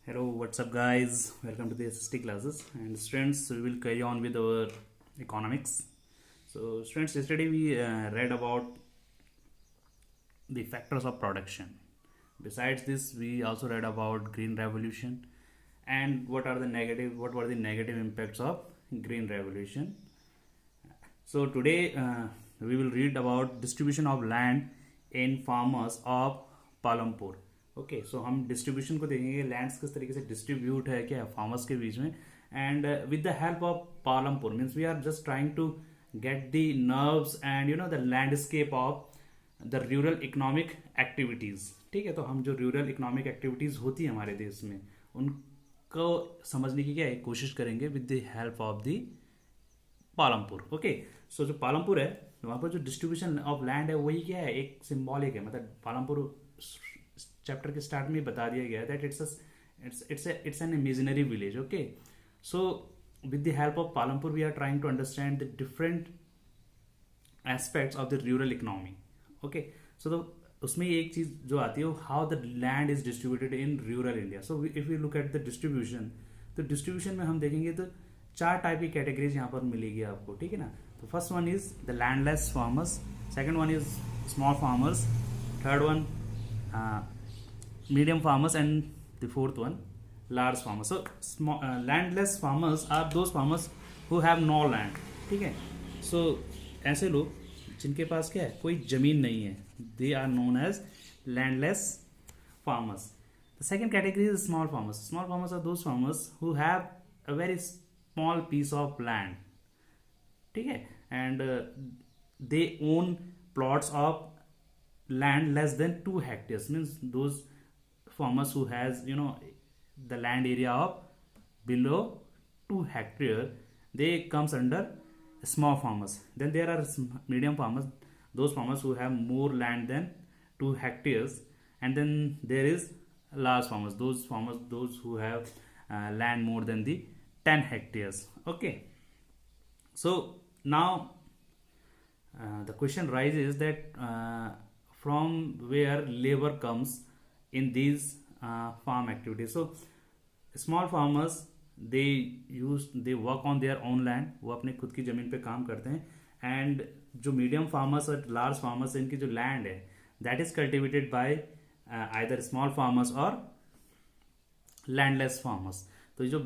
Hello, what's up, guys? Welcome to the SST classes. And students, we will carry on with our economics. So, students, yesterday we read about the factors of production. Besides this, we also read about green revolution and what were the negative impacts of green revolution. So today we will read about distribution of land in farmers of Palampur. Okay, so हम distribution को देखेंगे, lands किस तरीके से distribute है क्या farmers के बीच में, and with the help of Palampur means we are just trying to get the nerves and the landscape of the rural economic activities. ठीक है, तो हम जो रूरल इकोनॉमिक एक्टिविटीज होती है हमारे देश में उनको समझने की क्या है कोशिश करेंगे with the help of the Palampur. Okay, so जो पालमपुर है वहां पर जो डिस्ट्रीब्यूशन ऑफ लैंड है वही क्या है, एक सिंबॉलिक है. मतलब पालमपुर चैप्टर के स्टार्ट में बता दिया गया that it's an imaginary village. Okay, so with the help of Palampur we are trying to understand the different aspects of the rural economy. Okay, so तो उसमें एक चीज जो आती है how the land is distributed in rural India. So if you look at the distribution, तो distribution में हम देखेंगे तो चार टाइप की कैटेगरीज यहाँ पर मिलेगी आपको. ठीक है ना, तो first one is the landless farmers, second one is small farmers, third one medium farmers, and the fourth one large farmers. So landless farmers are those farmers who have no land. ठीक है, so ऐसे लोग जिनके पास क्या है, कोई जमीन नहीं है, they are known as landless farmers. The second category is small farmers. Small farmers are those farmers who have a very small piece of land. ठीक है, and they own plots of land less than 2 hectares, means those farmers who has the land area of below 2 hectare, they comes under small farmers. Then there are medium farmers, those farmers who have more land than 2 hectares, and then there is large farmers, those who have land more than the 10 hectares. Okay, so now the question rises that from where labor comes in these farm activities. So small farmers they work on their own land, वो अपने खुद की जमीन पे काम करते हैं. And जो मीडियम फार्मर्स और लार्ज फार्मर्स इनकी जो लैंड है that is cultivated by either small farmers और लैंडलेस फार्मर्स. तो जो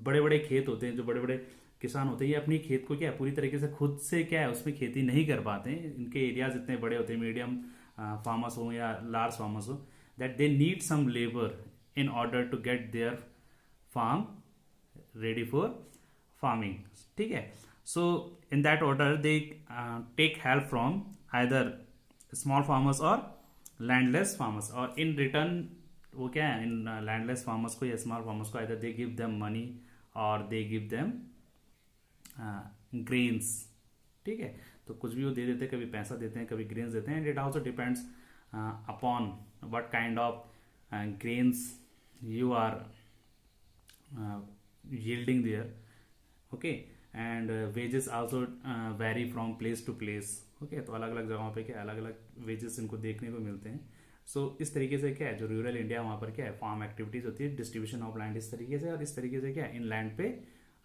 बड़े बड़े खेत होते हैं, जो बड़े बड़े किसान होते हैं, ये अपनी खेत को क्या है पूरी तरीके से खुद से क्या है उसमें खेती नहीं कर पाते हैं. इनके एरियाज इतने बड़े होते हैं, मीडियम फार्मर्स हो या लार्ज फार्मर्स हो, that they need some labor in order to get their farm ready for farming. ठीक है, so in that order they take help from either small farmers or landless farmers, और in return वो क्या है, इन landless farmers को या small farmers को either they give them money or they give them grains. ठीक है, तो कुछ भी वो दे देते हैं, कभी पैसा देते हैं, कभी grains देते हैं. and it also depends upon what kind of grains you are yielding there. Okay, and wages also vary from place to place. Okay, तो अलग अलग जगहों पे क्या अलग अलग wages इनको देखने को मिलते हैं. So इस तरीके से क्या है जो रूरल इंडिया वहाँ पर क्या है फार्म एक्टिविटीज होती है, डिस्ट्रीब्यूशन ऑफ लैंड इस तरीके से, और इस तरीके से क्या है इन लैंड पे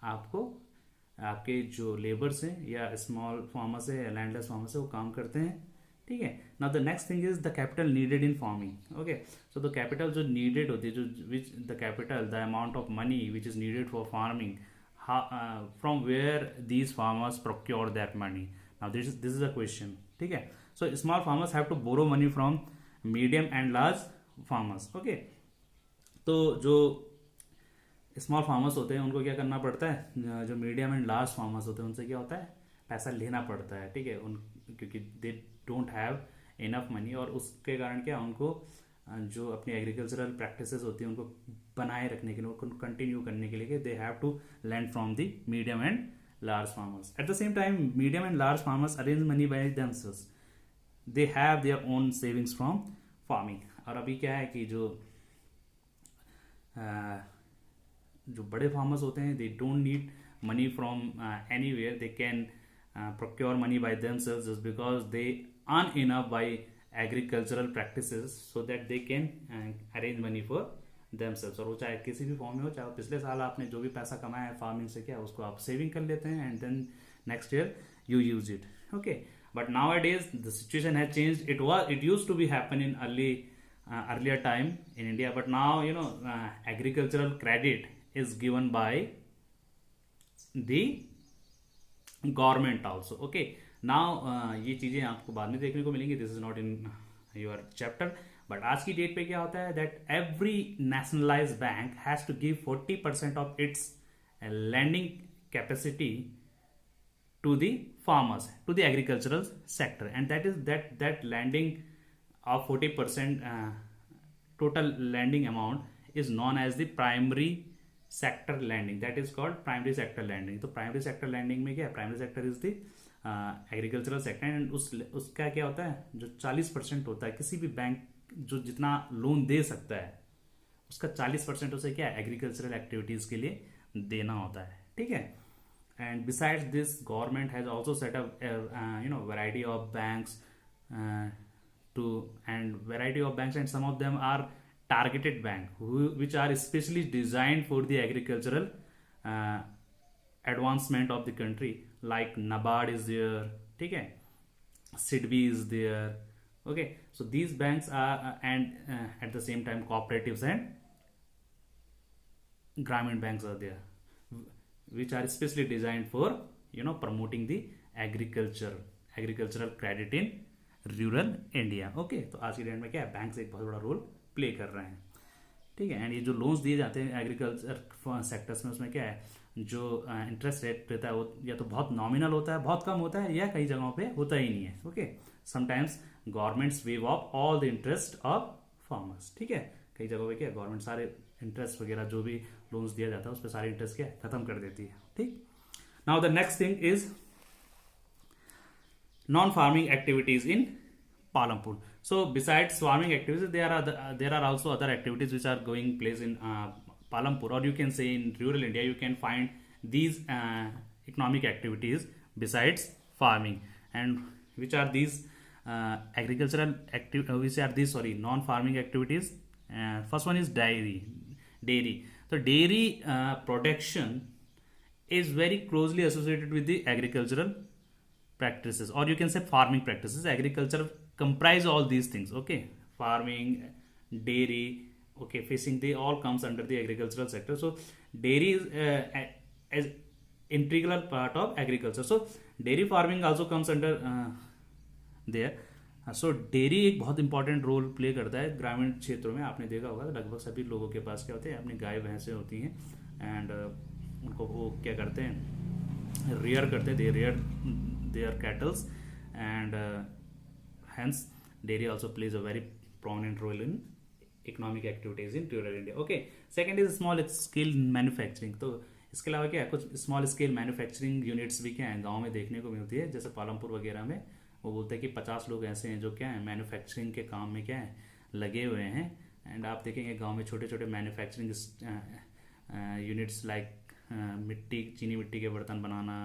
आपको आपके जो लेबर्स हैं या स्मॉल फार्मर्स है या लैंडलेस फार्मर्स है वो काम करते हैं. ठीक है, now the next thing is the capital needed in farming. Okay, so the capital जो नीडेड होती है, जो which the capital the amount of money which is needed for farming, from where these farmers procure that money. Now this is a question. ठीक है, so small farmers have to borrow money from medium and large farmers. Okay, तो जो small farmers होते हैं उनको क्या करना पड़ता है, जो मीडियम एंड लार्ज फार्मर्स होते हैं उनसे क्या होता है पैसा लेना पड़ता है. ठीक है, क्योंकि they don't have enough money, और उसके कारण क्या उनको जो अपनी एग्रीकल्चरल प्रैक्टिसेस होती है उनको बनाए रखने के लिए, उनको कंटिन्यू करने के लिए they have to land from the medium and large farmers. At the same time medium and large farmers arrange money by themselves, they have their own savings from farming. और अभी क्या है कि जो बड़े फार्मर्स होते हैं they don't need money from anywhere, they can procure money by themselves just because they earn enough by agricultural practices so that they can arrange money for themselves, और वो चाहे किसी भी फॉर्म में हो, चाहे पिछले साल आपने जो भी पैसा कमाया है फार्मिंग से, क्या उसको आप सेविंग कर लेते हैं and then next year you use it. Okay, but nowadays the situation has change. It use to be happen in earlier time in India, but now agricultural credit is given by the government also. Okay, now ये चीज़ें आपको बाद में देखने को मिलेंगी, this is not in your chapter, but आज की डेट पे क्या होता है that every nationalised bank has to give 40% of its lending capacity to the farmers, to the agricultural sector, and that lending of 40% total lending amount is known as the primary sector lending. That is called primary sector lending. तो primary sector lending में क्या है, primary sector is the agricultural sector, and उसका क्या होता है, जो 40% होता है किसी भी बैंक जो जितना लोन दे सकता है उसका 40% उसे क्या है एग्रीकल्चरल एक्टिविटीज के लिए देना होता है. ठीक है. And besides this, government has also set up variety of banks and some of them are targeted bank which are especially designed for the agricultural advancement of the country, like NABARD is there. ठीक है. SIDBI is there. Okay, so these banks are and at the same time cooperatives and Grameen banks are there, which are specially designed for promoting the agricultural credit in rural India. Okay, तो आज की date में क्या है, banks एक बहुत बड़ा role play कर रहे हैं. ठीक है. एंड ये जो लोन्स दिए जाते हैं एग्रीकल्चर सेक्टर्स में, उसमें क्या है, जो इंटरेस्ट रेट रहता है वो या तो बहुत नॉमिनल होता है, बहुत कम होता है, या कई जगहों पे होता ही नहीं है. Okay, sometimes governments wave of all the interest of farmers. ठीक है. कई जगहों पे क्या गवर्नमेंट सारे इंटरेस्ट वगैरह जो भी लोन्स दिया जाता है उस पर सारे इंटरेस्ट क्या खत्म कर देती है. ठीक. Now the next thing is non farming activities in Palampur. So besides farming activities there are also other activities which are going place in Palampur, or you can say in rural India you can find these economic activities besides farming. And which are these non farming activities? First one is dairy. So dairy production is very closely associated with the agricultural practices, or you can say farming practices. Agriculture comprise all these things. Okay, farming, dairy, okay, fishing, they all comes under the agricultural sector. So dairy is as integral part of agriculture. So dairy farming also comes under there. So dairy एक बहुत important role play करता है ग्रामीण क्षेत्रों में. आपने देखा होगा लगभग सभी लोगों के पास क्या होते हैं, अपनी गाय भैंसें होती हैं, एंड उनको वो क्या करते हैं, रियर करते हैं, they rear their cattles, and hence dairy also plays a very prominent role in economic activities in rural India. Okay, second is small scale manufacturing. तो इसके अलावा क्या है, कुछ स्मॉल स्केल मैन्युफैक्चरिंग यूनिट्स भी क्या है गाँव में देखने को मिलती है. जैसे पालमपुर वगैरह में वो बोलते हैं कि 50 लोग ऐसे हैं जो क्या है मैन्युफैक्चरिंग के काम में क्या है लगे हुए हैं. एंड आप देखेंगे गांव में छोटे छोटे मैन्युफैक्चरिंग यूनिट्स लाइक चीनी मिट्टी के बर्तन बनाना,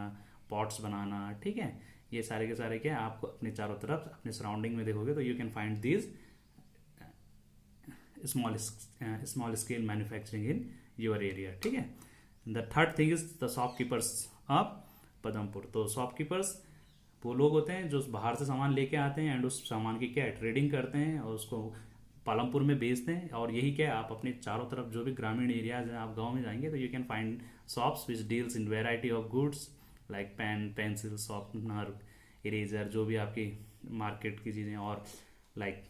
पॉट्स बनाना. ठीक है. ये सारे के सारे क्या है आपको अपने चारों तरफ अपने सराउंडिंग में देखोगे तो you can find these small scale manufacturing in your area. ठीक है. The third thing is the shopkeepers of Padampur. तो शॉपकीपर्स वो लोग होते हैं जो बाहर से सामान लेके आते हैं एंड उस सामान की क्या है ट्रेडिंग करते हैं और उसको पालमपुर में बेचते हैं. और यही क्या है आप अपने चारों तरफ जो भी ग्रामीण एरियाज हैं, आप गांव में जाएंगे तो you can find shops which deals in variety of goods like pen, pencil, sharpener, eraser, जो भी आपकी मार्केट की चीज़ें, और like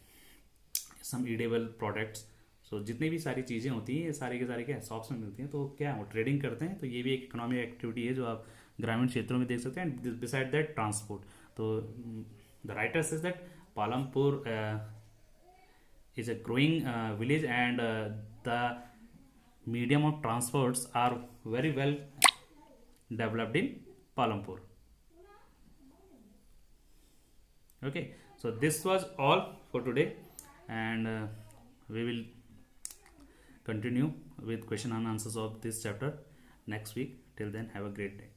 some edible products. So जितनी भी सारी चीज़ें होती हैं ये सारे के सारे क्या शॉप्स में मिलती हैं. तो क्या है वो ट्रेडिंग करते हैं. तो ये भी एक इकोनॉमिक एक्टिविटी है जो आप ग्रामीण क्षेत्रों में देख सकते हैं. And beside that transport. तो the writer says that Palampur is a growing village, and the medium of transports are very well developed in Palampur. Okay, so this was all for today, and we will continue with question and answers of this chapter next week. Till then, have a great day.